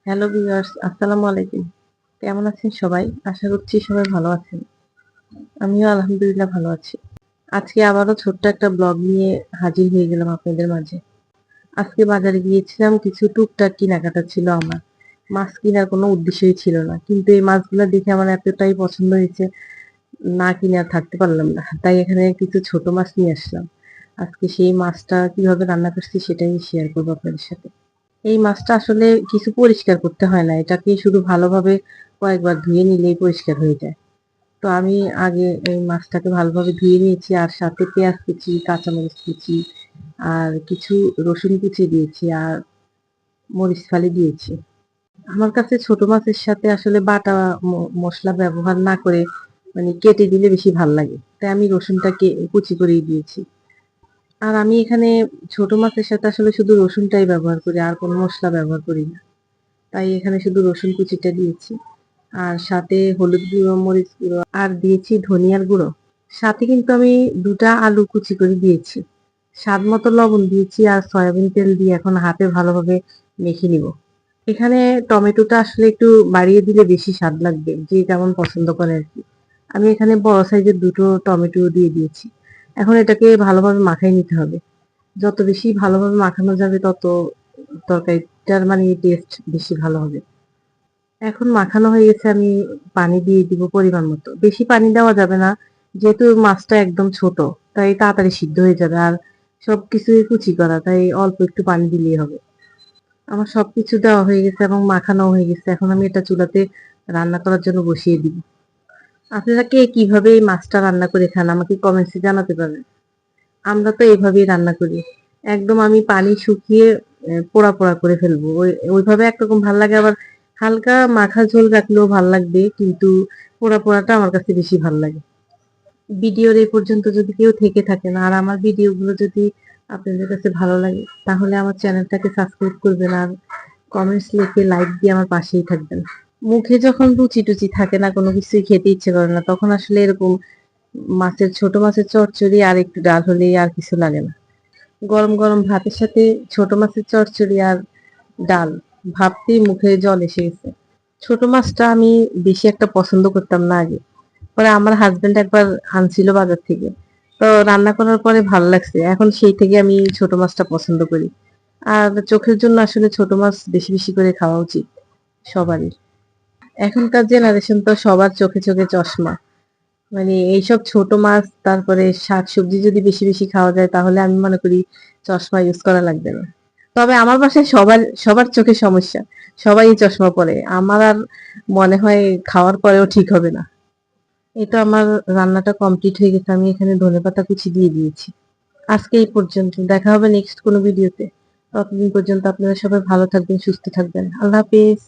Hello viewers, আসসালামু আলাইকুম। কেমন আছেন সবাই? আশা করছি সবাই ভালো আছেন। আমিও আলহামদুলিল্লাহ ভালো আছি। আজকে আবারও ছোট্ট একটা ব্লগ নিয়ে হাজির হয়ে গেলাম আপনাদের মাঝে। আজকে বাজারে গিয়েছিলাম, কিছু টুকটাক কেনাকাটা ছিল আমার। মাছ কেনার কোনো উদ্দেশ্যই ছিল না। কিন্তু এই মাছগুলা দেখে আমার এতটাই পছন্দ হয়েছে, না কিনে আর থাকতে পারলাম না। তাই এখানে কিছু ছোট মাছ নিয়ে আসলাম। আজকে সেই মাছটা কিভাবে রান্না করছি সেটাই শেয়ার করবো আপনাদের সাথে। এই মাছটা আসলে কিছু পরিষ্কার করতে হয় না। এটাকে শুধু ভালোভাবে কয়েকবার ধুয়ে নিলেই পরিষ্কার হয়ে যায়। তো আমি আগে এই মাছটাকে ভালোভাবে ধুয়ে নিয়েছি, আর সাথে পেঁয়াজ কুচি, কাঁচামরিচ কুচি আর কিছু রসুন কুচি দিয়েছি, আর মরিচ ফালি দিয়েছি। আমার কাছে ছোট মাছের সাথে আসলে বাটা মসলা ব্যবহার না করে মানে কেটে দিলে বেশি ভাল লাগে। তাই আমি রসুনটাকে কুচি করেই দিয়েছি। আর আমি এখানে ছোট মাছের সাথে আসলে শুধু রসুনটাই ব্যবহার করি, আর কোনো মসলা ব্যবহার করি না। তাই এখানে শুধু রসুন কুচিটা দিয়েছি, আর সাথে হলুদ গুঁড়ো, মরিচ গুঁড়ো আর দিয়েছি ধনিয়ার গুঁড়ো। সাথে কিন্তু আমি ২টা আলু কুচি করে দিয়েছি। স্বাদ মতো লবণ দিয়েছি, আর সয়াবিন তেল দিয়ে এখন হাতে ভালোভাবে মেখে নিব। এখানে টমেটোটা আসলে একটু বাড়িয়ে দিলে বেশি স্বাদ লাগবে, যে যেমন পছন্দ করে আর কি। আমি এখানে বড় সাইজের ২টো টমেটো দিয়ে দিয়েছি। এখন এটাকে ভালোভাবে মাখাই নিতে হবে। যত বেশি ভালোভাবে মাখানো যাবে তত তরকারিটার মানে টেস্ট বেশি ভালো হবে। এখন মাখানো হয়ে গেছে, আমি পানি দিয়ে দিব পরিমাণ মতো। বেশি পানি দেওয়া যাবে না, যেহেতু মাছটা একদম ছোট, তাই তাড়াতাড়ি সিদ্ধ হয়ে যাবে। আর সবকিছুই কুচি করা, তাই অল্প একটু পানি দিলেই হবে। আমার সবকিছু দেওয়া হয়ে গেছে এবং মাখানো হয়ে গেছে। এখন আমি এটা চুলাতে রান্না করার জন্য বসিয়ে দিব। আপনারা কে কিভাবে এই মাছটা রান্না করে খান আমাকে কমেন্টসে জানাতে পারেন। আমরা তো এভাবেই রান্না করি। একদম আমি পানি শুকিয়ে পোড়া পোড়া করে ফেলবো। ওইভাবে একরকম ভাল লাগে, আবার হালকা মাখা ঝোল রাখলেও ভাল লাগবে, কিন্তু পোড়া পোড়াটা আমার কাছে বেশি ভাল লাগে। ভিডিওর এই পর্যন্ত যদি কেউ থেকে থাকেন, আর আমার ভিডিওগুলো যদি আপনাদের কাছে ভালো লাগে, তাহলে আমার চ্যানেলটাকে সাবস্ক্রাইব করবেন, আর কমেন্টস লিখে লাইক দিয়ে আমার পাশেই থাকবেন। মুখে যখন রুচি টুচি থাকে না, কোনো কিছুই খেতে ইচ্ছে করে না, তখন আসলে এরকম ছোট মাছের চচ্চড়ি আর একটু ডাল হলেই আর কিছু লাগে না। গরম গরম ভাতের সাথে ছোট মাছের চচ্চড়ি আর ডাল ভাবতেই মুখে জল এসে গেছে। ছোট মাছটা আমি বেশি একটা পছন্দ করতাম না আগে, পরে আমার হাজবেন্ড একবার আনছিল বাজার থেকে, তো রান্না করার পরে ভালো লাগছে। এখন সেই থেকে আমি ছোট মাছটা পছন্দ করি। আর চোখের জন্য আসলে ছোট মাছ বেশি বেশি করে খাওয়া উচিত সবারই। এখনকার জেনারেশন তো সবার চোখে চোখে চশমা। মানে এইসব ছোট মাছ, তারপরে শাকসবজি যদি বেশি বেশি খাওয়া যায়, তাহলে আমি মনে করি চশমা ইউজ করা লাগবে না। তবে আমার বাসায় সবার সবার চোখে সমস্যা, সবাই চশমা পরে। আমার আর মনে হয় খাওয়ার পরেও ঠিক হবে না। এই তো আমার রান্নাটা কমপ্লিট হয়ে গেছে, আমি এখানে ধনেপাতা কুচি দিয়ে দিয়েছি। আজকে এই পর্যন্ত, দেখা হবে নেক্সট কোনো ভিডিওতে। ততদিন পর্যন্ত আপনারা সবাই ভালো থাকবেন, সুস্থ থাকবেন। আল্লাহ হাফেজ।